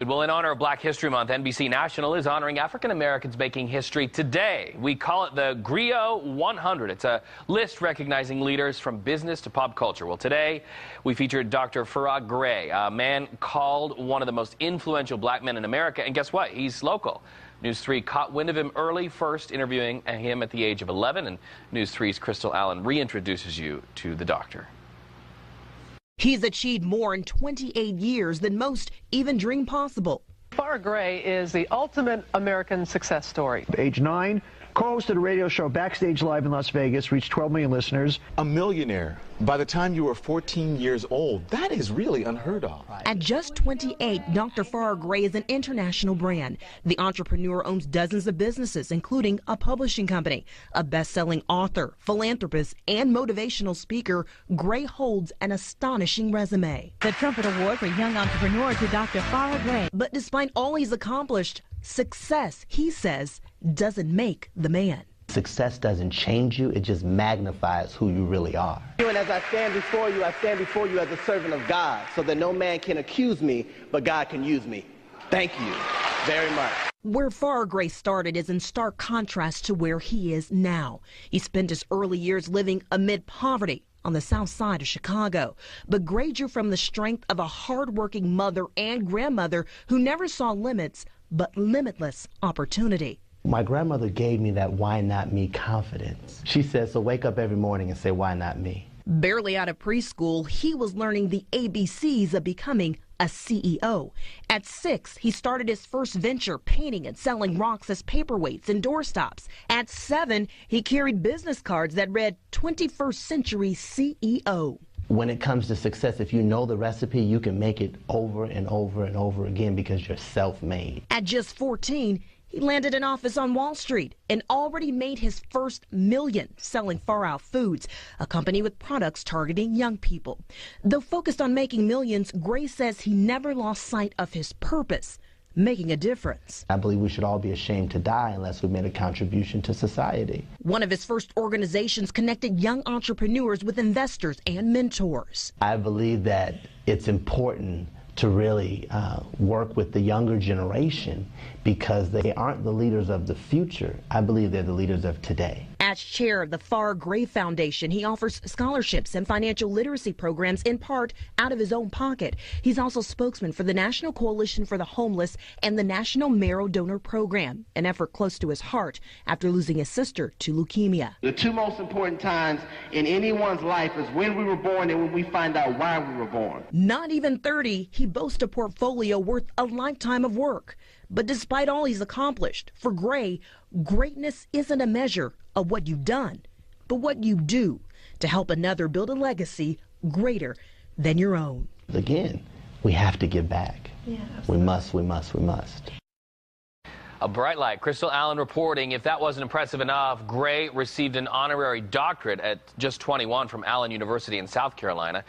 Well, in honor of Black History Month, NBC National is honoring African Americans making history today. We call it the Griot 100. It's a list recognizing leaders from business to pop culture. Well, today we featured Dr. Farrah Gray, a man called one of the most influential black men in America. And guess what? He's local. News 3 caught wind of him early, first interviewing him at the age of 11. And News 3's Crystal Allen reintroduces you to the doctor. He's achieved more in 28 years than most even dream possible. Farrah Gray is the ultimate American success story. Age 9, co-hosted a radio show Backstage Live in Las Vegas, reached 12 million listeners. A millionaire by the time you were 14 years old. That is really unheard of. At just 28, Dr. Farrah Gray is an international brand. The entrepreneur owns dozens of businesses, including a publishing company. A best-selling author, philanthropist, and motivational speaker, Gray holds an astonishing resume. The Trumpet Award for Young Entrepreneur to Dr. Farrah Gray. But despite all he's accomplished, success, he says, doesn't make the man. Success doesn't change you, it just magnifies who you really are. And as I stand before you as a servant of God, so that no man can accuse me, but God can use me. Thank you very much. Where Farrah Gray started is in stark contrast to where he is now. He spent his early years living amid poverty on the south side of Chicago. But Gray drew from the strength of a hardworking mother and grandmother who never saw limits, but limitless opportunity. My grandmother gave me that why not me confidence. She said, so wake up every morning and say, why not me? Barely out of preschool, he was learning the ABCs of becoming a CEO. At 6, he started his first venture, painting and selling rocks as paperweights and doorstops. At 7, he carried business cards that read 21st Century CEO. When it comes to success, if you know the recipe, you can make it over and over and over again because you're self-made. At just 14, he landed an office on Wall Street and already made his first million selling Farrah Foods, a company with products targeting young people. Though focused on making millions, Gray says he never lost sight of his purpose, making a difference. I believe we should all be ashamed to die unless we made a contribution to society. One of his first organizations connected young entrepreneurs with investors and mentors. I believe that it's important to really work with the younger generation because they aren't the leaders of the future. I believe they're the leaders of today. As chair of the Farrah Gray Foundation, he offers scholarships and financial literacy programs in part out of his own pocket. He's also spokesman for the National Coalition for the Homeless and the National Marrow Donor Program, an effort close to his heart after losing his sister to leukemia. The two most important times in anyone's life is when we were born and when we find out why we were born. Not even 30, he boasts a portfolio worth a lifetime of work. But despite all he's accomplished, for Gray, greatness isn't a measure of what you've done, but what you do to help another build a legacy greater than your own. Again, we have to give back. Yeah, we must. A bright light. Crystal Allen reporting. If that wasn't impressive enough, Gray received an honorary doctorate at just 21 from Allen University in South Carolina.